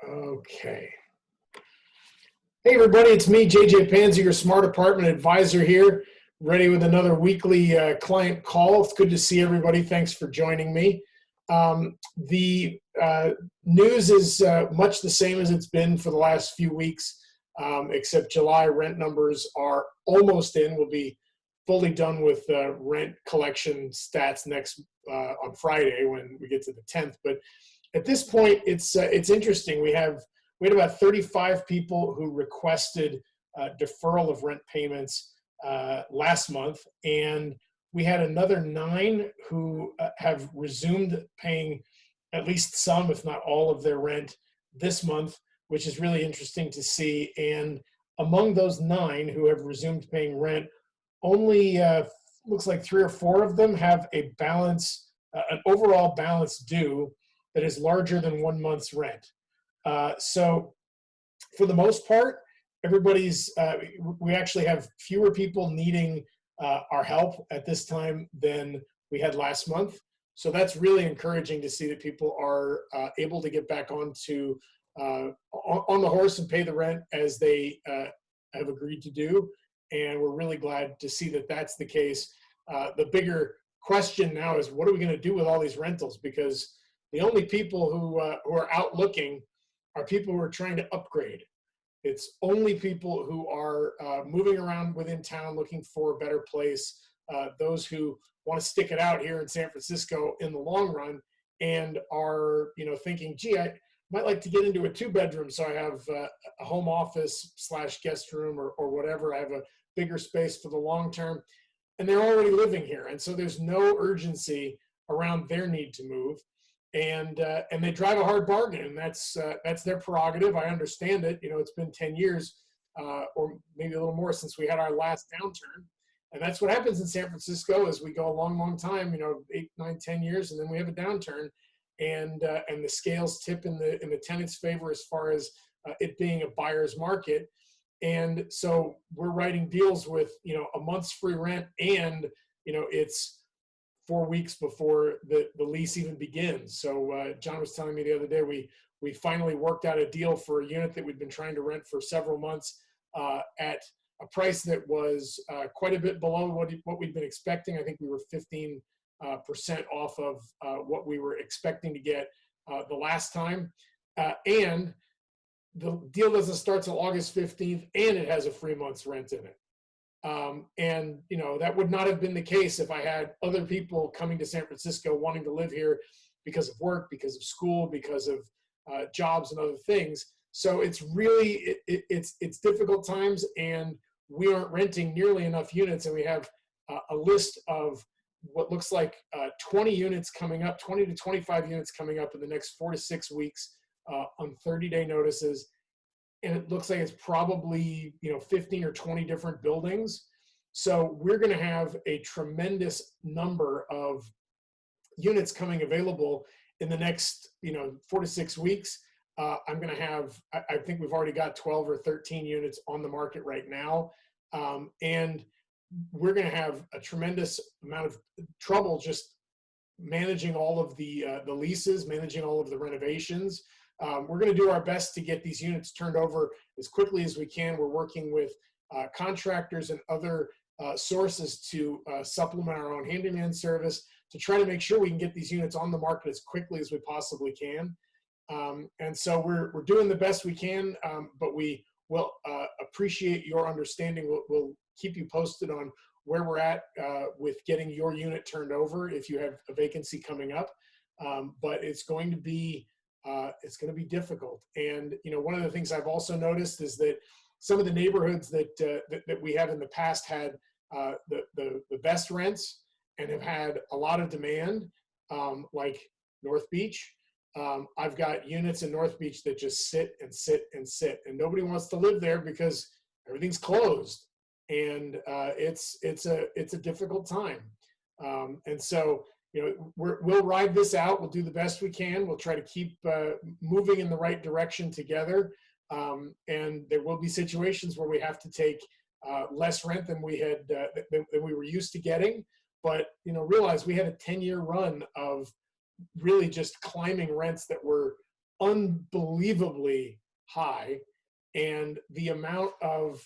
Okay. Hey, everybody, it's me, JJ Panzi, your Smart Apartment Advisor here, ready with another weekly client call. It's good to see everybody. Thanks for joining me. The news is much the same as it's been for the last few weeks, except July rent numbers are almost in. We'll be fully done with rent collection stats next on Friday when we get to the 10th. But at this point, it's interesting. We had about 35 people who requested deferral of rent payments last month, and we had another 9 who have resumed paying at least some, if not all, of their rent this month, which is really interesting to see. And among those 9 who have resumed paying rent, only looks like 3 or 4 of them have a balance, an overall balance due that is larger than 1 month's rent. So for the most part, everybody's, we actually have fewer people needing our help at this time than we had last month. So that's really encouraging to see that people are able to get back on the horse and pay the rent as they have agreed to do. And we're really glad to see that that's the case. The bigger question now is, what are we going to do with all these rentals? Because the only people who are out looking are people who are trying to upgrade. It's only people who are moving around within town looking for a better place, those who want to stick it out here in San Francisco in the long run and are thinking, gee, I might like to get into a 2-bedroom so I have a home office / guest room or whatever. I have a bigger space for the long term. And they're already living here. And so there's no urgency around their need to move. And they drive a hard bargain, and that's their prerogative. I understand it. It's been 10 years or maybe a little more since we had our last downturn. And that's what happens in San Francisco as we go a long, long time, 8, 9, 10 years, and then we have a downturn. And the scales tip in the tenant's favor as far as it being a buyer's market. And so we're writing deals with, a month's free rent, and, it's 4 weeks before the lease even begins. So John was telling me the other day, we finally worked out a deal for a unit that we'd been trying to rent for several months at a price that was quite a bit below what we'd been expecting. I think we were 15% off of what we were expecting to get the last time. And the deal doesn't start till August 15th, and it has a free month's rent in it. And that would not have been the case if I had other people coming to San Francisco wanting to live here because of work, because of school, because of jobs and other things. So it's really, it's difficult times, and we aren't renting nearly enough units. And we have a list of what looks like 20 units coming up, 20 to 25 units coming up in the next 4 to 6 weeks on 30-day notices. And it looks like it's probably 15 or 20 different buildings. So we're going to have a tremendous number of units coming available in the next 4 to 6 weeks. I'm going to have, I think we've already got 12 or 13 units on the market right now. And we're going to have a tremendous amount of trouble just managing all of the leases, managing all of the renovations. We're going to do our best to get these units turned over as quickly as we can. We're working with contractors and other sources to supplement our own handyman service to try to make sure we can get these units on the market as quickly as we possibly can. And so we're doing the best we can, but we will appreciate your understanding. We'll keep you posted on where we're at with getting your unit turned over if you have a vacancy coming up. But it's going to be difficult. And one of the things I've also noticed is that some of the neighborhoods that we have in the past had the best rents and have had a lot of demand, like North Beach. I've got units in North Beach that just sit and sit and sit, and nobody wants to live there because everything's closed, and it's a difficult time. And so we'll ride this out. We'll do the best we can. We'll try to keep moving in the right direction together. And there will be situations where we have to take less rent than we had than we were used to getting. But realize we had a 10-year run of really just climbing rents that were unbelievably high, and the amount of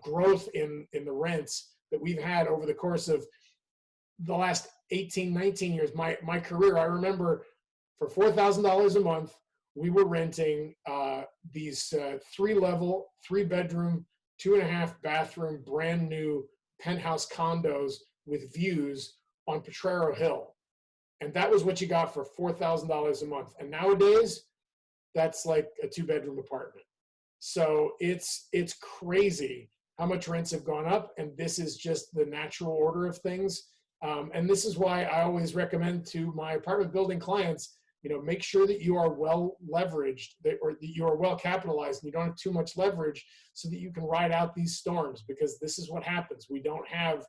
growth in the rents that we've had over the course of the last 18, 19 years, my career, I remember for $4,000 a month, we were renting these 3-level, 3-bedroom, 2.5-bathroom, brand new penthouse condos with views on Potrero Hill. And that was what you got for $4,000 a month. And nowadays, that's like a 2-bedroom apartment. So it's crazy how much rents have gone up. And this is just the natural order of things. And this is why I always recommend to my apartment building clients, make sure that you are well leveraged, or that you are well capitalized and you don't have too much leverage, so that you can ride out these storms, because this is what happens. We don't have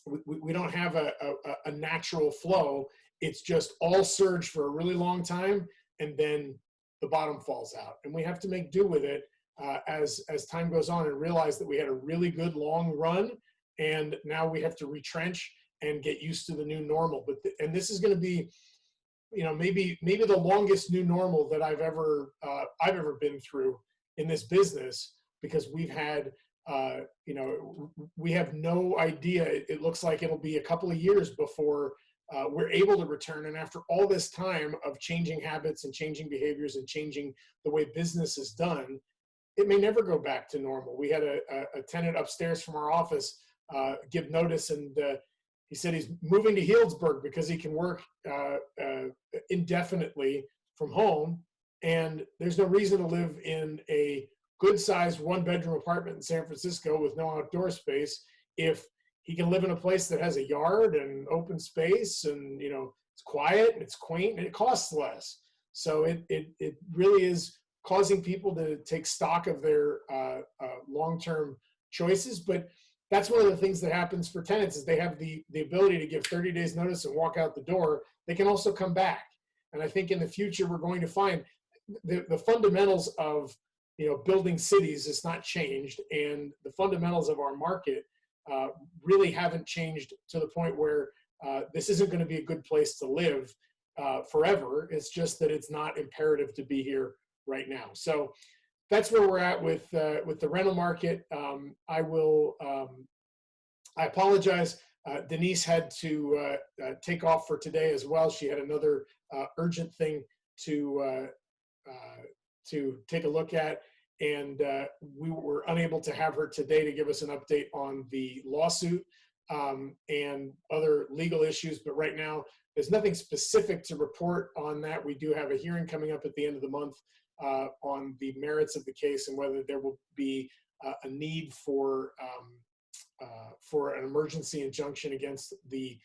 we don't have a natural flow. It's just all surge for a really long time, and then the bottom falls out. And we have to make do with it as time goes on, and realize that we had a really good long run, and now we have to retrench and get used to the new normal. And this is going to be, maybe the longest new normal that I've ever been through in this business, because we've had, we have no idea. It looks like it'll be a couple of years before we're able to return. And after all this time of changing habits and changing behaviors and changing the way business is done, it may never go back to normal. We had a tenant upstairs from our office give notice, and he said he's moving to Healdsburg because he can work indefinitely from home. And there's no reason to live in a good-sized 1-bedroom apartment in San Francisco with no outdoor space if he can live in a place that has a yard and open space, and it's quiet and it's quaint and it costs less. So it really is causing people to take stock of their long-term choices. But that's one of the things that happens for tenants, is they have the ability to give 30 days notice and walk out the door. They can also come back. And I think in the future, we're going to find the fundamentals of building cities has not changed, and the fundamentals of our market really haven't changed to the point where this isn't going to be a good place to live forever. It's just that it's not imperative to be here right now. So that's where we're at with the rental market. I apologize. Denise had to take off for today as well. She had another urgent thing to take a look at, and we were unable to have her today to give us an update on the lawsuit and other legal issues. But right now, there's nothing specific to report on that. We do have a hearing coming up at the end of the month on the merits of the case, and whether there will be a need for an emergency injunction against the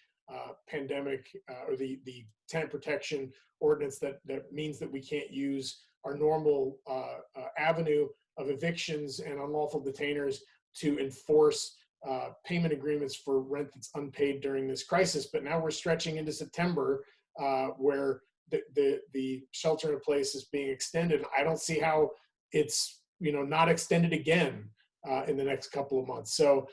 pandemic or the tenant protection ordinance that means that we can't use our normal avenue of evictions and unlawful detainers to enforce payment agreements for rent that's unpaid during this crisis. But now we're stretching into September, where the shelter in place is being extended. I don't see how it's not extended again in the next couple of months. So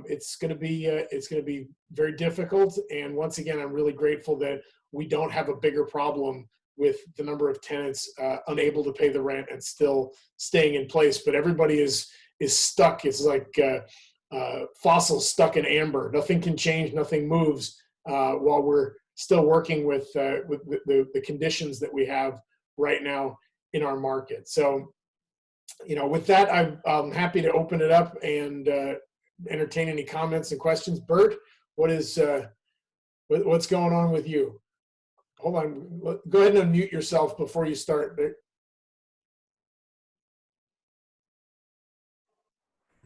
it's going to be very difficult. And once again, I'm really grateful that we don't have a bigger problem with the number of tenants unable to pay the rent and still staying in place. But everybody is stuck. It's like fossils stuck in amber. Nothing can change. Nothing moves while we're still working with the conditions that we have right now in our market. So, with that, I'm happy to open it up and entertain any comments and questions. Bert, what's going on with you? Hold on. Go ahead and unmute yourself before you start.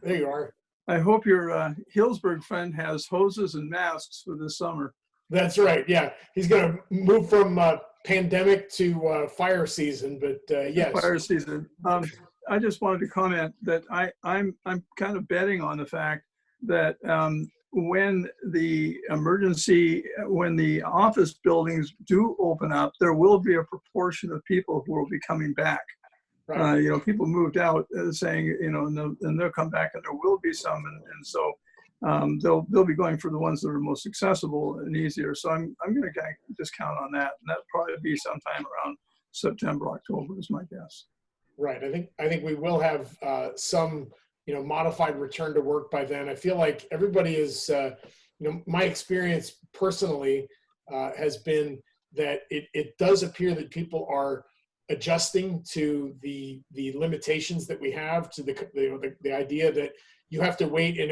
There you are. I hope your Healdsburg friend has hoses and masks for this summer. That's right. Yeah, he's going to move from pandemic to fire season. But yes, fire season. I just wanted to comment that I'm kind of betting on the fact that when the office buildings do open up, there will be a proportion of people who will be coming back. Right. People moved out saying, and they'll come back, and there will be some. And so they'll be going for the ones that are most accessible and easier. So I'm going to just count on that, and that'll probably be sometime around September, October is my guess. Right. I think we will have some, modified return to work by then. I feel like everybody is, my experience personally has been that it does appear that people are adjusting to the limitations that we have, to the idea that you have to wait in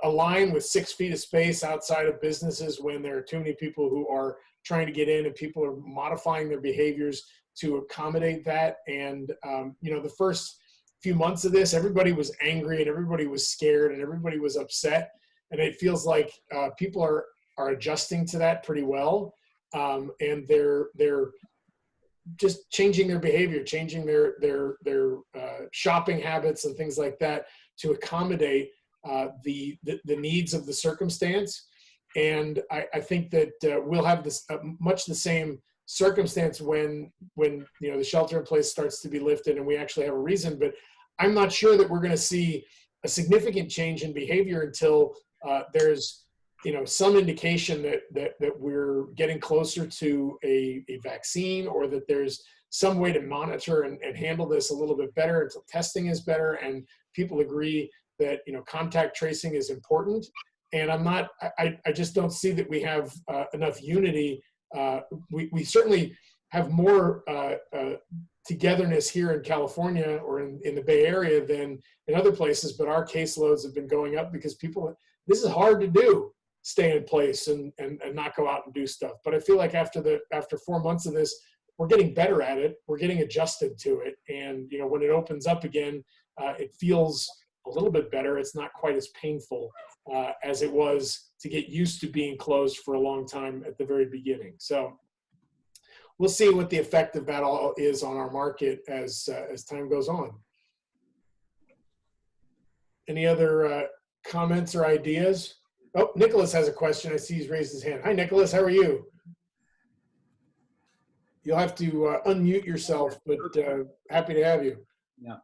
a line with 6 feet of space outside of businesses when there are too many people who are trying to get in, and people are modifying their behaviors to accommodate that. And, the first few months of this, everybody was angry and everybody was scared and everybody was upset. And it feels like people are adjusting to that pretty well. And they're just changing their behavior, changing their shopping habits and things like that to accommodate the needs of the circumstance. And I think that we'll have this much the same circumstance when the shelter in place starts to be lifted and we actually have a reason. But I'm not sure that we're going to see a significant change in behavior until there's some indication that we're getting closer to a vaccine, or that there's some way to monitor and handle this a little bit better until testing is better and people agree that contact tracing is important. And I just don't see that we have enough unity. We certainly have more togetherness here in California or in the Bay Area than in other places, but our caseloads have been going up because this is hard to do, stay in place and not go out and do stuff. But I feel like after 4 months of this, we're getting better at it. We're getting adjusted to it. And, when it opens up again, it feels a little bit better. It's not quite as painful as it was to get used to being closed for a long time at the very beginning. So we'll see what the effect of that all is on our market as time goes on. Any other comments or ideas? Oh, Nicholas has a question. I see he's raised his hand. Hi, Nicholas. How are you? You'll have to unmute yourself, but happy to have you. Yeah.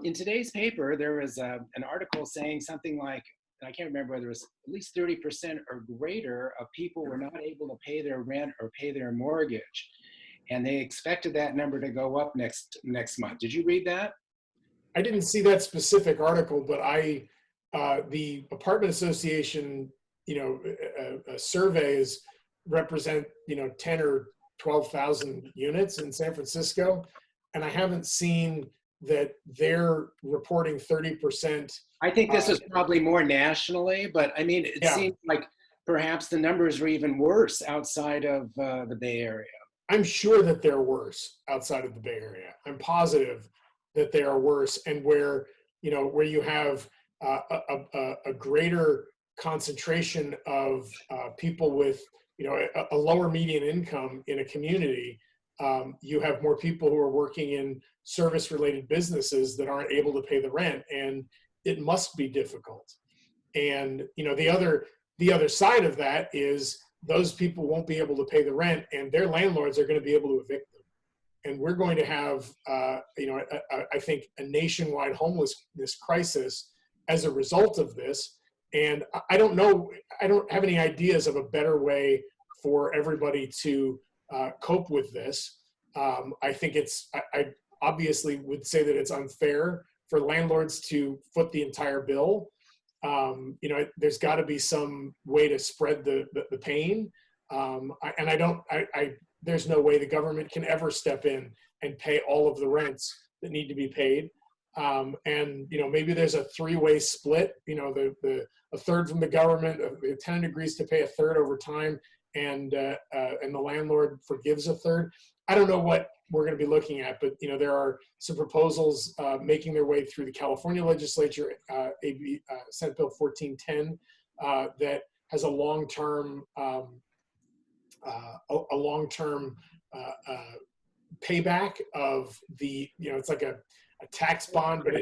In today's paper, there was an article saying something like, I can't remember whether it was at least 30% or greater of people were not able to pay their rent or pay their mortgage. And they expected that number to go up next month. Did you read that? I didn't see that specific article, but the apartment association, surveys represent, 10 or 12,000 units in San Francisco. And I haven't seen that they're reporting 30%. I think this is probably more nationally, but I mean, it seems like perhaps the numbers are even worse outside of the Bay Area. I'm sure that they're worse outside of the Bay Area. I'm positive that they are worse, and where you have a greater concentration of people with a lower median income in a community, you have more people who are working in service-related businesses that aren't able to pay the rent, and it must be difficult. And the other side of that is those people won't be able to pay the rent, and their landlords are going to be able to evict them. And we're going to have, I think, a nationwide homelessness crisis as a result of this. And I don't know, I don't have any ideas of a better way for everybody to cope with this. I think I obviously would say that it's unfair for landlords to foot the entire bill. There's got to be some way to spread the pain. There's no way the government can ever step in and pay all of the rents that need to be paid. Maybe there's a three-way split, a third from the government, the tenant agrees to pay a third over time, and the landlord forgives a third. I don't know what we're going to be looking at, but there are some proposals making their way through the California legislature, Senate Bill 1410, that has a long-term payback of the, it's like a tax bond, but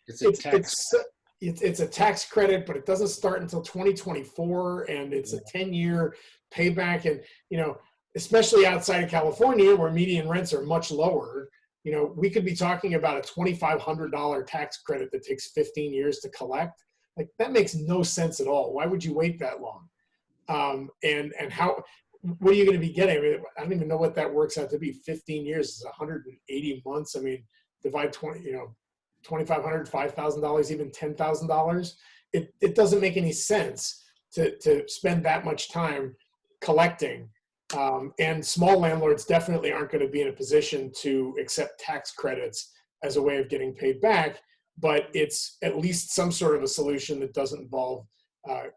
it's a tax credit, but it doesn't start until 2024, and it's a 10-year payback. And especially outside of California, where median rents are much lower, we could be talking about a $2,500 tax credit that takes 15 years to collect. Like, that makes no sense at all. Why would you wait that long? And how, what are you going to be getting? I mean, I don't even know what that works out to be. 15 years is 180 months. I mean, divide 20, you know, $2,500, $5,000, even $10,000. It doesn't make any sense to spend that much time collecting. And small landlords definitely aren't going to be in a position to accept tax credits as a way of getting paid back, but it's at least some sort of a solution that doesn't involve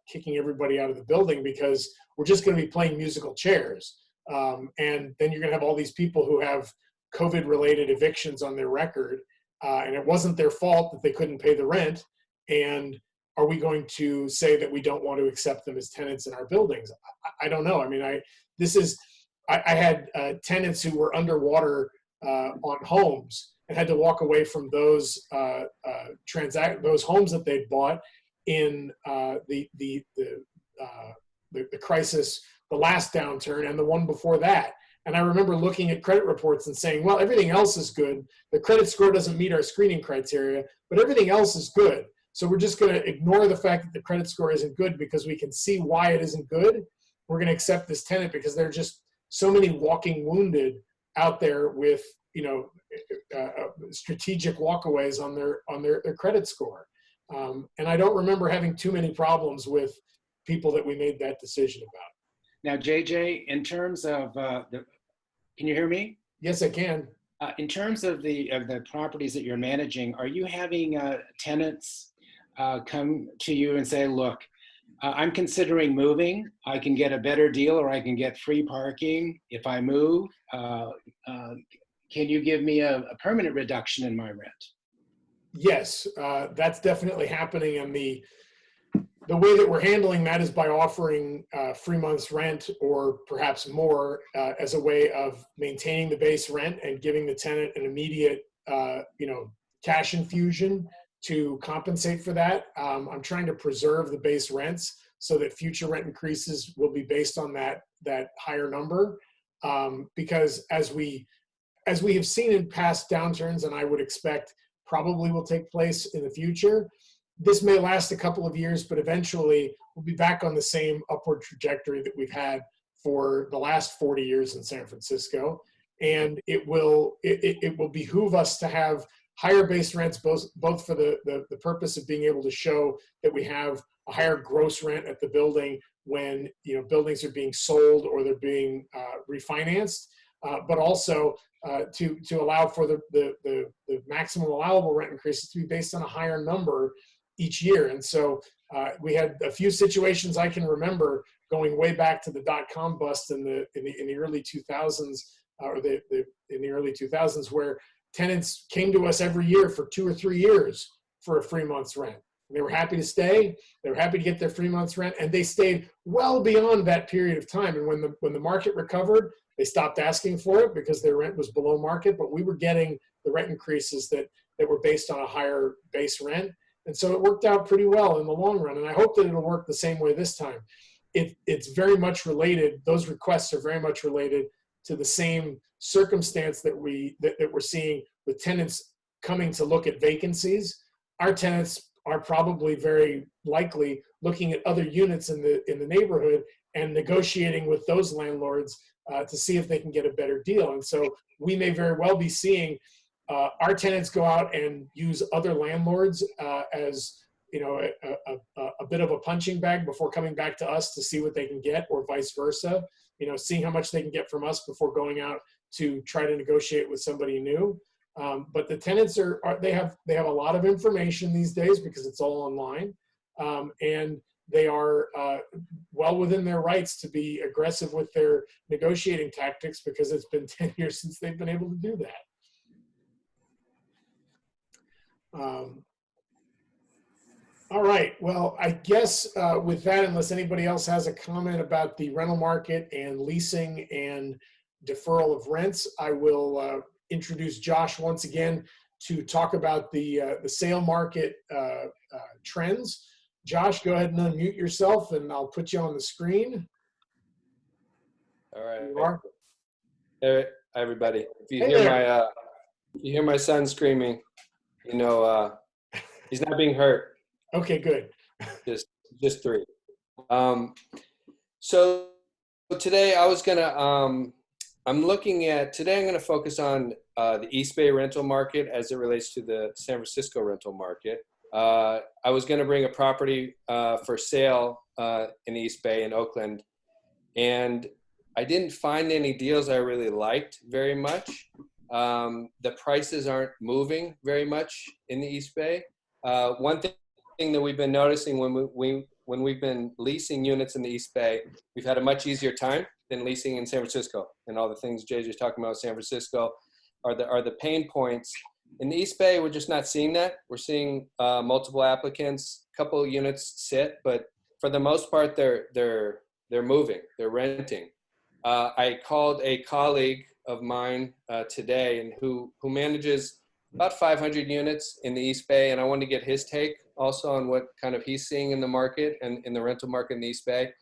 kicking everybody out of the building, because we're just going to be playing musical chairs. And then you're going to have all these people who have COVID-related evictions on their record, and it wasn't their fault that they couldn't pay the rent. And are we going to say that we don't want to accept them as tenants in our buildings? I don't know. I mean, I had tenants who were underwater on homes and had to walk away from those those homes that they'd bought in the crisis, the last downturn, and the one before that. And I remember looking at credit reports and saying, well, everything else is good. The credit score doesn't meet our screening criteria, but everything else is good. So we're just going to ignore the fact that the credit score isn't good because we can see why it isn't good. We're going to accept this tenant because there are just so many walking wounded out there with, you know, strategic walkaways on their credit score. And I don't remember having too many problems with people that we made that decision about. Now, JJ, in terms of can you hear me? Yes, I can. In terms of the properties that you're managing, are you having tenants come to you and say, look, I'm considering moving. I can get a better deal, or I can get free parking if I move. Can you give me a permanent reduction in my rent? Yes, that's definitely happening. And the way that we're handling that is by offering 3 months rent, or perhaps more, as a way of maintaining the base rent and giving the tenant an immediate, cash infusion to compensate for that. I'm trying to preserve the base rents so that future rent increases will be based on that higher number. Because as we have seen in past downturns, and I would expect probably will take place in the future, this may last a couple of years, but eventually we'll be back on the same upward trajectory that we've had for the last 40 years in San Francisco. And it will behoove us to have higher base rents, both for the purpose of being able to show that we have a higher gross rent at the building when, you know, buildings are being sold or they're being refinanced, but also to allow for the maximum allowable rent increases to be based on a higher number each year. And so we had a few situations I can remember going way back to the dot-com bust in the early 2000s, in the early 2000s, where tenants came to us every year for 2 or 3 years for a 3 months rent. And they were happy to stay. They were happy to get their 3 months rent, and they stayed well beyond that period of time. And when the market recovered, they stopped asking for it because their rent was below market, but we were getting the rent increases that were based on a higher base rent. And so it worked out pretty well in the long run. And I hope that it'll work the same way this time. It's very much related. Those requests are very much related to the same circumstance that we're seeing with tenants coming to look at vacancies. Our tenants are probably very likely looking at other units in the neighborhood and negotiating with those landlords to see if they can get a better deal. And so we may very well be seeing our tenants go out and use other landlords as, you know, a bit of a punching bag before coming back to us to see what they can get, or vice versa. You know, seeing how much they can get from us before going out to try to negotiate with somebody new. But the tenants they have a lot of information these days because it's all online, and they are well within their rights to be aggressive with their negotiating tactics because it's been 10 years since they've been able to do that. All right. Well, I guess with that, unless anybody else has a comment about the rental market and leasing and deferral of rents, I will introduce Josh once again to talk about the sale market trends. Josh, go ahead and unmute yourself, and I'll put you on the screen. All right. You are? Hey, everybody. If you Hey hear my son screaming, you know, he's not being hurt. Okay, good. just three. So today I was gonna, I'm looking at, today I'm gonna focus on the East Bay rental market as it relates to the San Francisco rental market. I was gonna bring a property for sale in the East Bay in Oakland, and I didn't find any deals I really liked very much. The prices aren't moving very much in the East Bay. One thing that we've been noticing when we've been leasing units in the East Bay, we've had a much easier time than leasing in San Francisco. And all the things JJ's talking about San Francisco are the pain points. In the East Bay, we're just not seeing that. We're seeing multiple applicants, a couple of units sit, but for the most part, they're moving, they're renting. I called a colleague of mine today, and who manages about 500 units in the East Bay, and I wanted to get his take also on what kind of he's seeing in the market and in the rental market in the East Bay.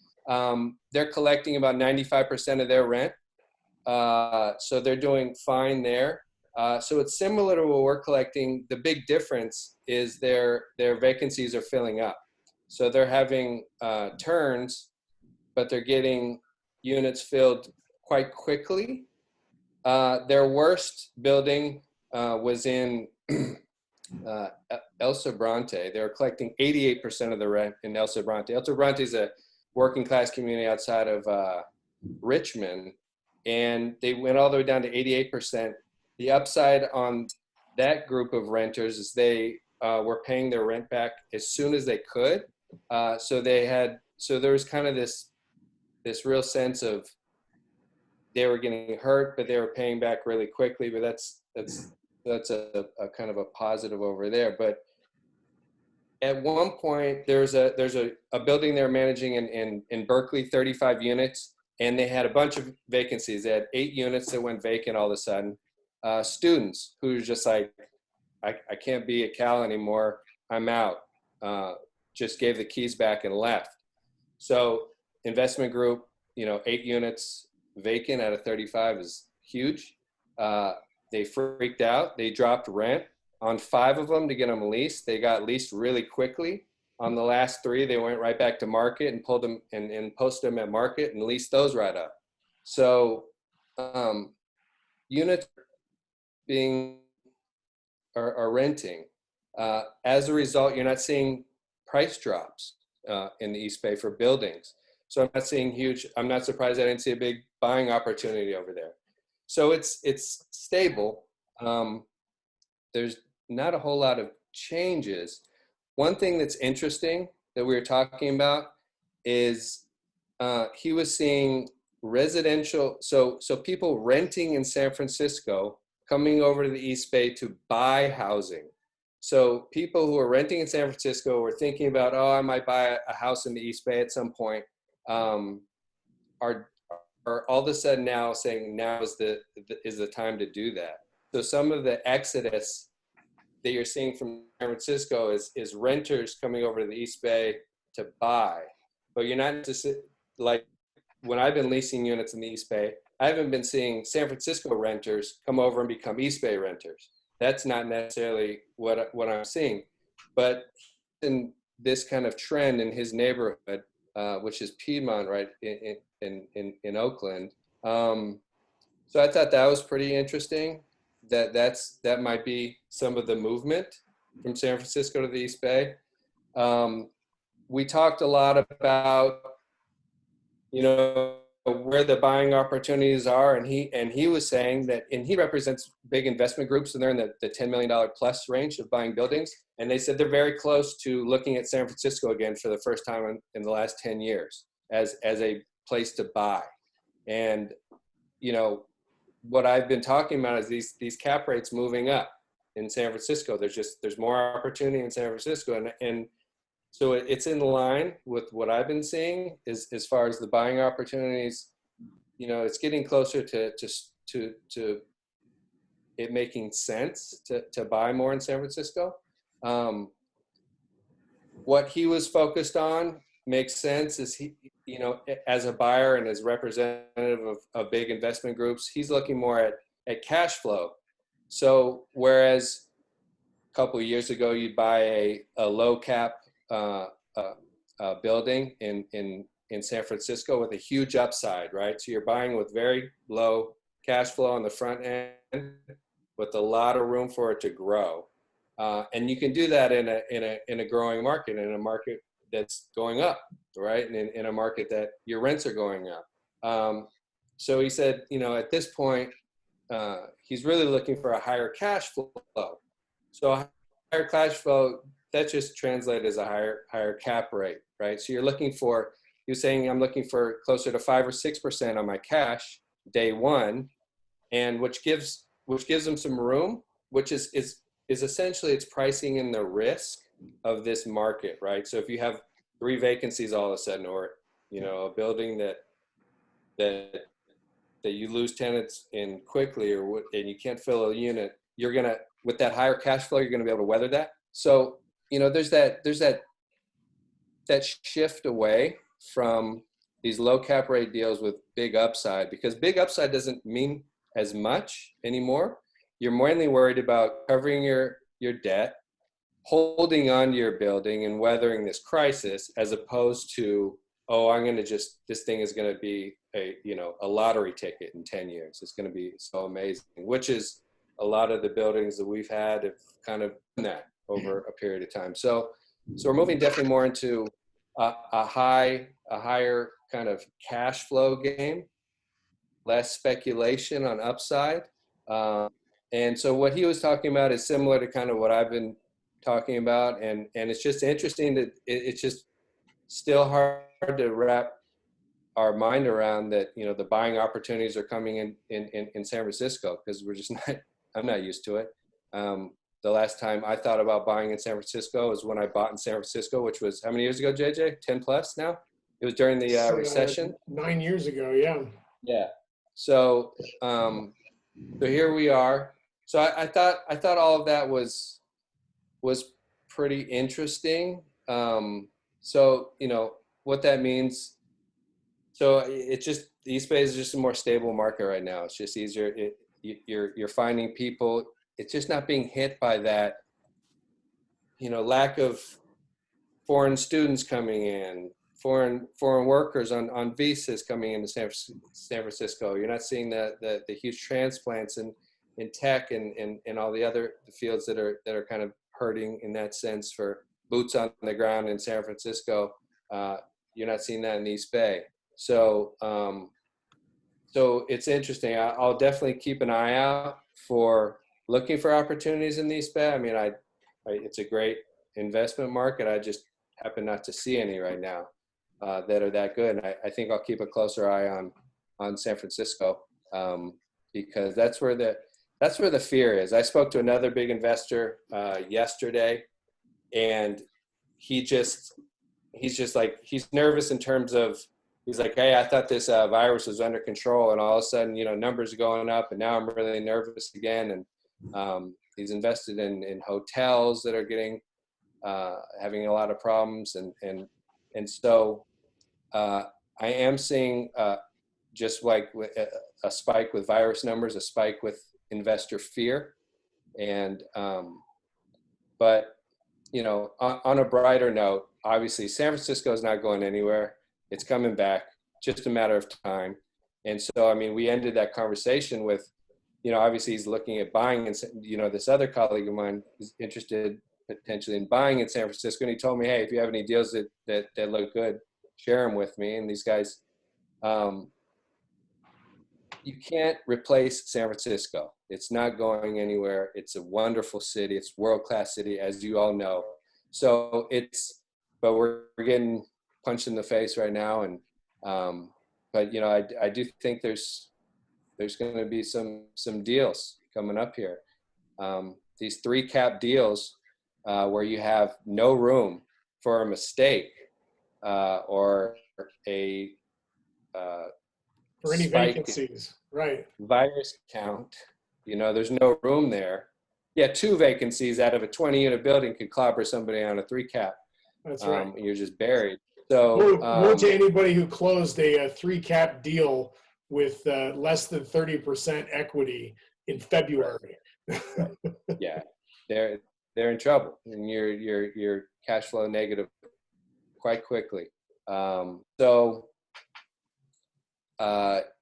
They're collecting about 95% of their rent, so they're doing fine there. So it's similar to what we're collecting. The big difference is their vacancies are filling up. So they're having turns, but they're getting units filled quite quickly. Their worst building was in El Sobrante. They were collecting 88% of the rent in El Sobrante. El Sobrante is a working class community outside of Richmond, and they went all the way down to 88%. The upside on that group of renters is they were paying their rent back as soon as they could. So there was kind of this real sense of they were getting hurt, but they were paying back really quickly. But that's a kind of a positive over there. But at one point, there's a building they're managing in Berkeley, 35 units, and they had a bunch of vacancies. They had 8 units that went vacant all of a sudden. Students who were just like, I can't be at Cal anymore. I'm out. Just gave the keys back and left. So investment group, 8 units vacant out of 35 is huge. They freaked out. They dropped rent on 5 of them to get them leased. They got leased really quickly. On the last 3, they went right back to market and pulled them and posted them at market and leased those right up. So units are renting. As a result, you're not seeing price drops in the East Bay for buildings. So I'm not surprised I didn't see a big buying opportunity over there. So it's stable. There's not a whole lot of changes. One thing that's interesting that we were talking about is he was seeing residential, so people renting in San Francisco coming over to the East Bay to buy housing. So people who are renting in San Francisco were thinking about, I might buy a house in the East Bay at some point, are all of a sudden now saying now is the time to do that. So some of the exodus that you're seeing from San Francisco is renters coming over to the East Bay to buy, but you're not just like when I've been leasing units in the East Bay, I haven't been seeing San Francisco renters come over and become East Bay renters. That's not necessarily what I'm seeing, but in this kind of trend in his neighborhood, which is Piedmont, right in Oakland. So I thought that was pretty interesting. That might be some of the movement from San Francisco to the East Bay. We talked a lot about, where the buying opportunities are, and he was saying that, and he represents big investment groups, and they're in the $10 million plus range of buying buildings, and they said they're very close to looking at San Francisco again for the first time in the last 10 years as a place to buy. And what I've been talking about is these cap rates moving up in San Francisco. There's more opportunity in San Francisco, and so it's in line with what I've been seeing as far as the buying opportunities. It's getting closer to it making sense to buy more in San Francisco. What he was focused on makes sense is he, as a buyer and as representative of big investment groups, he's looking more at cash flow. So whereas a couple of years ago, you'd buy a low cap building in San Francisco with a huge upside, right? So you're buying with very low cash flow on the front end, with a lot of room for it to grow, and you can do that in a growing market, in a market that's going up, right? And in a market that your rents are going up. So he said, at this point, he's really looking for a higher cash flow. So a higher cash flow, that just translates as a higher cap rate, right? So you're looking for, he was saying, I'm looking for closer to 5 or 6% on my cash day one, and which gives them some room, which is essentially, it's pricing in the risk of this market, right? So if you have 3 vacancies all of a sudden, or a building that you lose tenants in quickly, and you can't fill a unit, you're gonna, with that higher cash flow, you're gonna be able to weather that. So there's that shift away from these low cap rate deals with big upside, because big upside doesn't mean as much anymore. You're mainly worried about covering your debt, holding on to your building and weathering this crisis, as opposed to, this thing is going to be a lottery ticket in 10 years. It's going to be so amazing, which is a lot of the buildings that we've had have kind of done that over a period of time. So we're moving definitely more into a higher kind of cash flow game, less speculation on upside. And so what he was talking about is similar to kind of what I've been talking about. And it's just interesting that it's just still hard to wrap our mind around that, the buying opportunities are coming in San Francisco, because I'm not used to it. The last time I thought about buying in San Francisco was when I bought in San Francisco, which was how many years ago, JJ? 10 plus now? It was during the recession. 9 years ago, yeah. Yeah. So here we are. So I thought all of that was pretty interesting. So what that means. So it's just, the East Bay is just a more stable market right now. It's just easier. You're finding people. It's just not being hit by that, lack of foreign students coming in, foreign workers on visas coming into San Francisco. You're not seeing the huge transplants in tech and all the other fields that are kind of hurting in that sense for boots on the ground in San Francisco. You're not seeing that in the East Bay. So it's interesting. I'll definitely keep an eye out for looking for opportunities in the East Bay. I mean, it's a great investment market. I just happen not to see any right now that are that good. And I think I'll keep a closer eye on San Francisco because that's where the fear is. I spoke to another big investor yesterday, and he's just like, he's nervous in terms of, he's like, hey, I thought this virus was under control, and all of a sudden, numbers are going up, and now I'm really nervous again. And he's invested in hotels that are having a lot of problems, and so I am seeing just like a spike with virus numbers, a spike with investor fear, and but on a brighter note, obviously San Francisco is not going anywhere. It's coming back, just a matter of time. And so, I mean, we ended that conversation with, obviously he's looking at buying, and this other colleague of mine is interested potentially in buying in San Francisco. And he told me, hey, if you have any deals that look good, share them with me. And these guys, you can't replace San Francisco. It's not going anywhere. It's a wonderful city. It's a world-class city, as you all know. So but we're getting punched in the face right now. And, but I do think there's going to be some deals coming up here. These 3 cap deals where you have no room for a mistake or a for any vacancies, right? Virus count, there's no room there. Yeah, 2 vacancies out of a 20-unit building could clobber somebody on a 3 cap. That's right. You're just buried. So woe to anybody who closed a 3 cap deal with less than 30% equity in February. Yeah, they're in trouble, and you're cash flow negative quite quickly. So,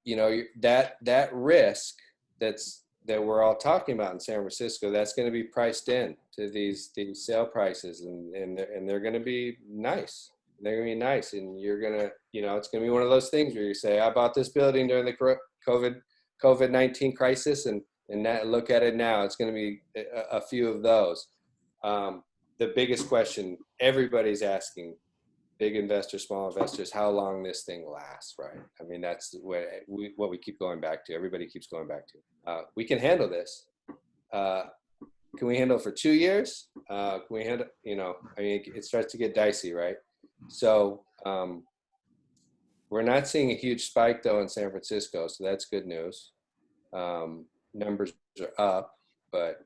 you know, that risk that we're all talking about in San Francisco, that's going to be priced in to these sale prices, and they're going to be nice. They're going to be nice, and you're going to, you know, it's going to be one of those things where you say, I bought this building during the COVID-19 crisis, and that, look at it now. It's going to be a few of those. The biggest question everybody's asking, big investors, small investors, how long this thing lasts, right? I mean, that's what we keep going back to. Everybody keeps going back to. We can handle this. Can we handle it for 2 years? Can we handle, you know, I mean, it starts to get dicey, right? So we're not seeing a huge spike though in San Francisco, so that's good news. Numbers are up, but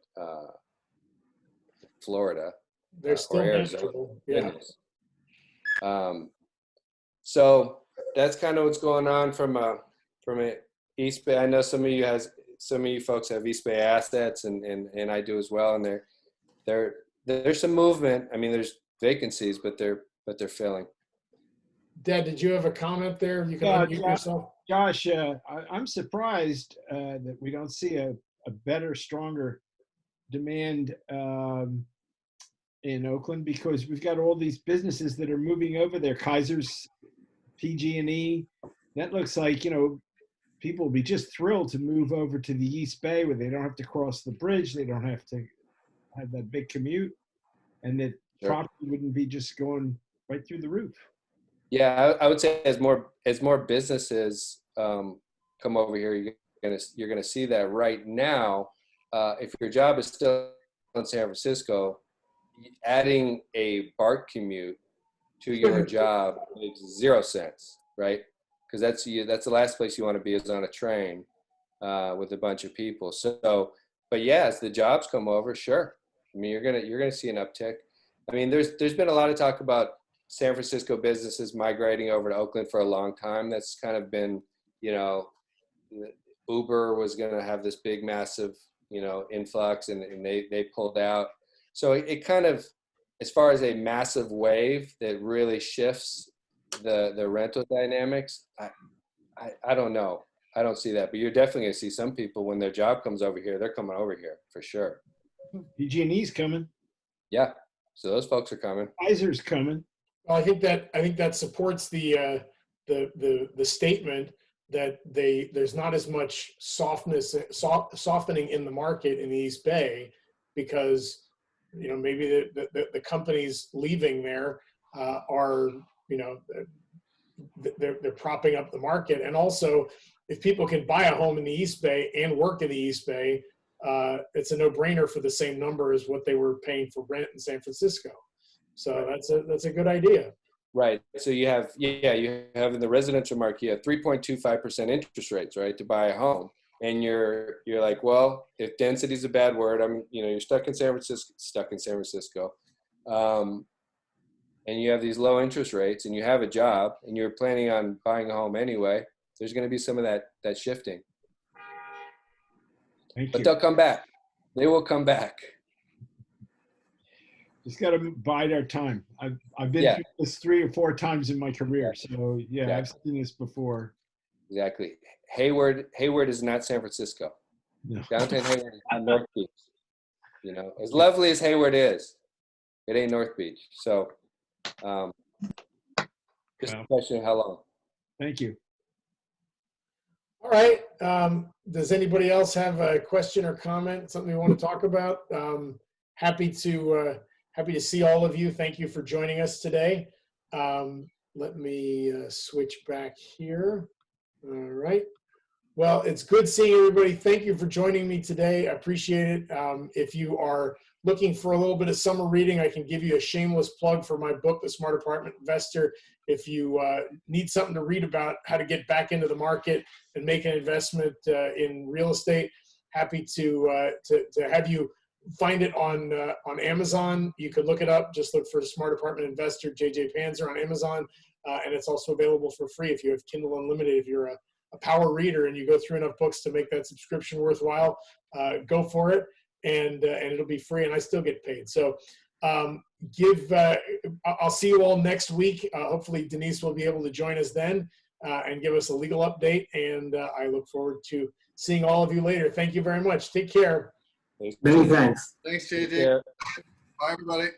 Florida, They're still Arizona, manageable. Yeah. So that's kind of what's going on from a East Bay. I know some of you folks have East Bay assets, and I do as well. And there's some movement. I mean, there's vacancies, but they're filling. Dad, did you have a comment there? You can unmute yourself. Josh, I'm surprised that we don't see a better, stronger demand in Oakland, because we've got all these businesses that are moving over there. Kaiser's, PG&E. That looks like, you know, people will be just thrilled to move over to the East Bay, where they don't have to cross the bridge. They don't have to have that big commute, and that property wouldn't be just going right through the roof. Yeah, I would say as more businesses come over here, you're gonna see that. Right now, if your job is still in San Francisco, adding a BART commute to your job makes 0 sense, right? Because that's the last place you want to be, is on a train with a bunch of people. So, but yeah, as the jobs come over, sure. I mean, you're gonna see an uptick. I mean, there's been a lot of talk about San Francisco businesses migrating over to Oakland for a long time. That's kind of been, you know, Uber was going to have this big, massive, you know, influx, and they pulled out. So it kind of, as far as a massive wave that really shifts the rental dynamics, I don't know. I don't see that, but you're definitely going to see some people, when their job comes over here, they're coming over here for sure. PG&E's coming. Yeah. So those folks are coming. Kaiser's coming. Well, I think that supports the statement that there's not as much softening in the market in the East Bay, because, you know, maybe the companies leaving there are, you know, they're propping up the market. And also, if people can buy a home in the East Bay and work in the East Bay, it's a no-brainer for the same number as what they were paying for rent in San Francisco. So that's a good idea. Right. So you have in the residential market, you have 3.25% interest rates, right, to buy a home. And you're like, well, if density is a bad word, you're stuck in San Francisco, and you have these low interest rates, and you have a job, and you're planning on buying a home anyway. There's going to be some of that shifting. But they'll come back. They will come back. Just got to bide our time. I've been through this 3 or 4 times in my career, so yeah, I've seen this before. Exactly. Hayward is not San Francisco. No. Downtown Hayward is not North Beach. You know, as lovely as Hayward is, it ain't North Beach. So, just a question of how long. Thank you. All right. Does anybody else have a question or comment? Something you want to talk about? Happy to see all of you. Thank you for joining us today. Let me switch back here. All right. Well, it's good seeing everybody. Thank you for joining me today. I appreciate it. If you are looking for a little bit of summer reading, I can give you a shameless plug for my book, The Smart Apartment Investor. If you need something to read about how to get back into the market and make an investment in real estate, happy to have you find it on Amazon. You could look it up. Just look for Smart Apartment Investor, JJ Panzer, on Amazon. And it's also available for free if you have Kindle Unlimited. If you're a power reader and you go through enough books to make that subscription worthwhile, go for it. And it'll be free, and I still get paid. So I'll see you all next week. Hopefully Denise will be able to join us then and give us a legal update. And I look forward to seeing all of you later. Thank you very much. Take care. Many thanks. Thanks, Take JJ. care. Bye, everybody.